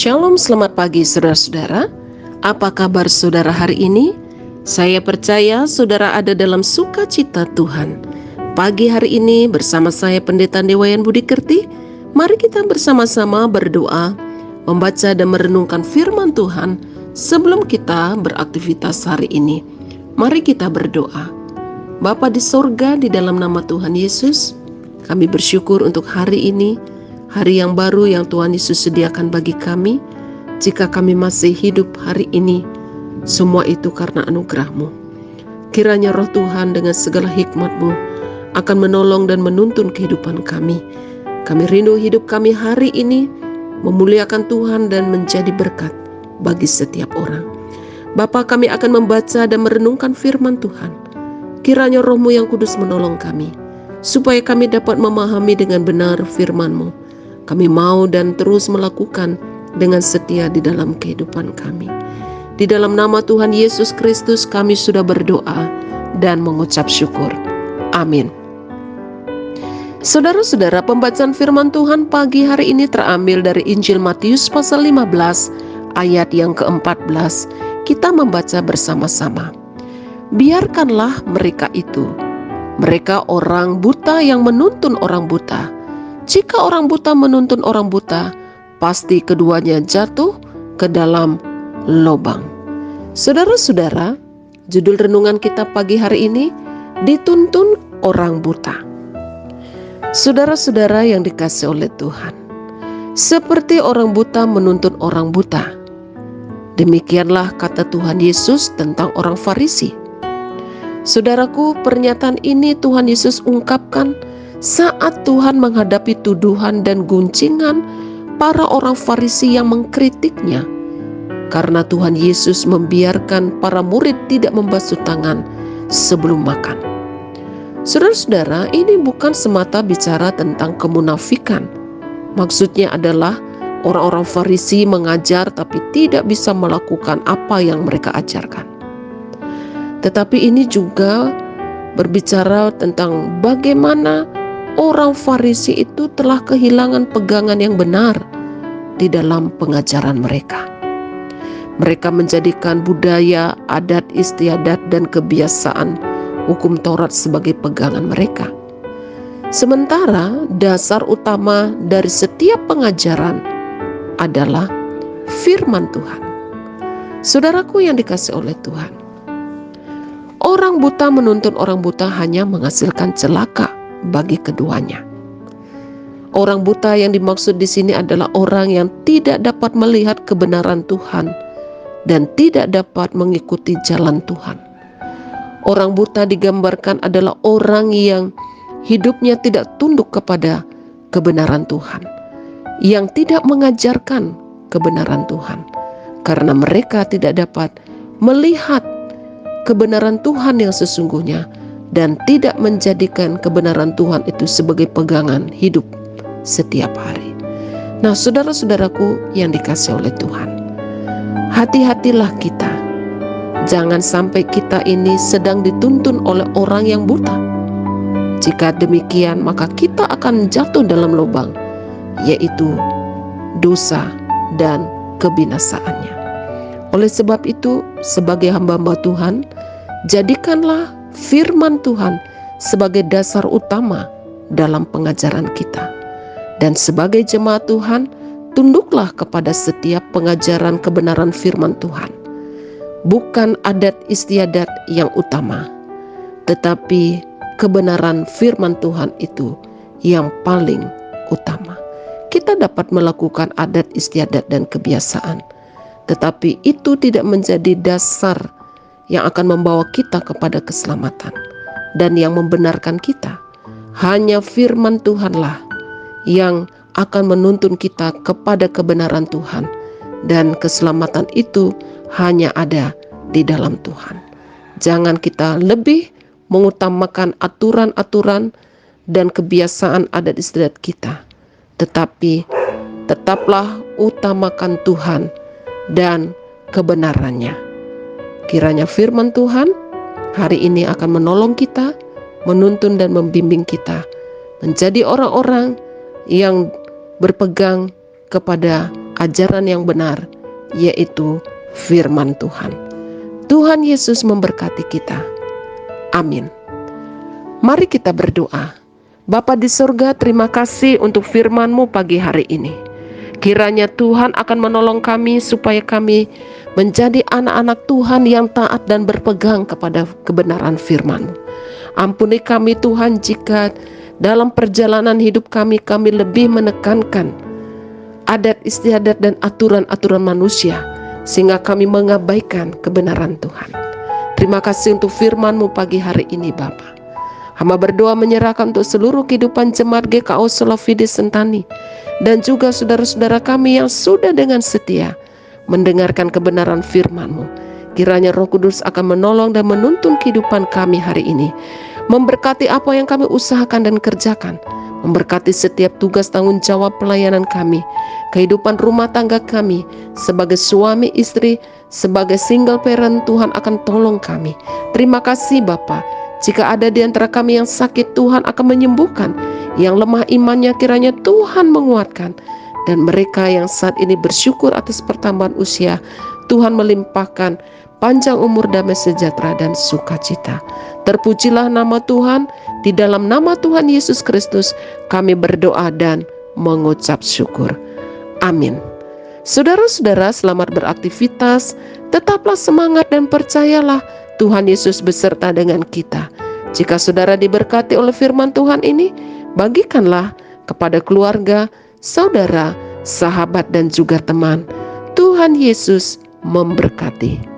Shalom, selamat pagi saudara-saudara. Apa kabar saudara hari ini? Saya percaya saudara ada dalam sukacita Tuhan. Pagi hari ini bersama saya Pendeta Dewayan Budi Kerti, mari kita bersama-sama berdoa, membaca dan merenungkan firman Tuhan sebelum kita beraktivitas hari ini. Mari kita berdoa. Bapa di sorga, di dalam nama Tuhan Yesus, kami bersyukur untuk hari ini, hari yang baru yang Tuhan Yesus sediakan bagi kami. Jika kami masih hidup hari ini, semua itu karena anugerah-Mu. Kiranya roh Tuhan dengan segala hikmat-Mu akan menolong dan menuntun kehidupan kami. Kami rindu hidup kami hari ini memuliakan Tuhan dan menjadi berkat bagi setiap orang. Bapa, kami akan membaca dan merenungkan firman Tuhan. Kiranya roh-Mu yang kudus menolong kami, supaya kami dapat memahami dengan benar firman-Mu. Kami mau dan terus melakukan dengan setia di dalam kehidupan kami. Di dalam nama Tuhan Yesus Kristus kami sudah berdoa dan mengucap syukur. Amin. Saudara-saudara, pembacaan firman Tuhan pagi hari ini terambil dari Injil Matius pasal 15 ayat yang ke-14. Kita membaca bersama-sama. Biarkanlah mereka itu. Mereka orang buta yang menuntun orang buta. Jika orang buta menuntun orang buta, pasti keduanya jatuh ke dalam lubang. Saudara-saudara, judul renungan kita pagi hari ini, dituntun orang buta. Saudara-saudara yang dikasihi oleh Tuhan, seperti orang buta menuntun orang buta, demikianlah kata Tuhan Yesus tentang orang Farisi. Saudaraku, pernyataan ini Tuhan Yesus ungkapkan saat Tuhan menghadapi tuduhan dan guncingan para orang Farisi yang mengkritiknya, karena Tuhan Yesus membiarkan para murid tidak membasuh tangan sebelum makan. Saudara-saudara, ini bukan semata bicara tentang kemunafikan. Maksudnya adalah orang-orang Farisi mengajar tapi tidak bisa melakukan apa yang mereka ajarkan. Tetapi ini juga berbicara tentang bagaimana orang Farisi itu telah kehilangan pegangan yang benar di dalam pengajaran mereka. Mereka menjadikan budaya, adat istiadat, dan kebiasaan hukum Taurat sebagai pegangan mereka. Sementara dasar utama dari setiap pengajaran adalah firman Tuhan. Saudaraku yang dikasihi oleh Tuhan, orang buta menuntun orang buta hanya menghasilkan celaka bagi keduanya. Orang buta yang dimaksud di sini adalah orang yang tidak dapat melihat kebenaran Tuhan dan tidak dapat mengikuti jalan Tuhan. Orang buta digambarkan adalah orang yang hidupnya tidak tunduk kepada kebenaran Tuhan, yang tidak mengajarkan kebenaran Tuhan, karena mereka tidak dapat melihat kebenaran Tuhan yang sesungguhnya dan tidak menjadikan kebenaran Tuhan itu sebagai pegangan hidup setiap hari. Nah, saudara-saudaraku yang dikasihi oleh Tuhan, hati-hatilah kita. Jangan sampai kita ini sedang dituntun oleh orang yang buta. Jika demikian, maka kita akan jatuh dalam lubang, yaitu dosa dan kebinasaannya. Oleh sebab itu, sebagai hamba-hamba Tuhan, jadikanlah firman Tuhan sebagai dasar utama dalam pengajaran kita. Dan sebagai jemaat Tuhan, tunduklah kepada setiap pengajaran kebenaran firman Tuhan. Bukan adat istiadat yang utama, tetapi kebenaran firman Tuhan itu yang paling utama. Kita dapat melakukan adat istiadat dan kebiasaan, tetapi itu tidak menjadi dasar yang akan membawa kita kepada keselamatan dan yang membenarkan kita. Hanya firman Tuhanlah yang akan menuntun kita kepada kebenaran Tuhan, dan keselamatan itu hanya ada di dalam Tuhan. Jangan kita lebih mengutamakan aturan-aturan dan kebiasaan adat istiadat kita, tetapi tetaplah utamakan Tuhan dan kebenarannya. Kiranya firman Tuhan hari ini akan menolong kita, menuntun dan membimbing kita menjadi orang-orang yang berpegang kepada ajaran yang benar, yaitu firman Tuhan. Tuhan Yesus memberkati kita. Amin. Mari kita berdoa. Bapa di surga, terima kasih untuk firman-Mu pagi hari ini. Kiranya Tuhan akan menolong kami supaya kami menjadi anak-anak Tuhan yang taat dan berpegang kepada kebenaran firman-Mu. Ampuni kami Tuhan jika dalam perjalanan hidup kami lebih menekankan adat istiadat dan aturan-aturan manusia, sehingga kami mengabaikan kebenaran Tuhan. Terima kasih untuk firman-Mu pagi hari ini Bapa. Hamba berdoa menyerahkan untuk seluruh kehidupan jemaat GKO Solo Fide Sentani dan juga saudara-saudara kami yang sudah dengan setia mendengarkan kebenaran firman-Mu. Kiranya Roh Kudus akan menolong dan menuntun kehidupan kami hari ini, memberkati apa yang kami usahakan dan kerjakan, memberkati setiap tugas tanggung jawab pelayanan kami, kehidupan rumah tangga kami, sebagai suami istri, sebagai single parent. Tuhan akan tolong kami. Terima kasih Bapa. Jika ada di antara kami yang sakit, Tuhan akan menyembuhkan. Yang lemah imannya kiranya Tuhan menguatkan. Dan mereka yang saat ini bersyukur atas pertambahan usia, Tuhan melimpahkan panjang umur, damai sejahtera dan sukacita. Terpujilah nama Tuhan. Di dalam nama Tuhan Yesus Kristus kami berdoa dan mengucap syukur. Amin. Saudara-saudara, selamat beraktivitas. Tetaplah semangat dan percayalah Tuhan Yesus beserta dengan kita. Jika saudara diberkati oleh firman Tuhan ini, bagikanlah kepada keluarga, saudara, sahabat dan juga teman. Tuhan Yesus memberkati.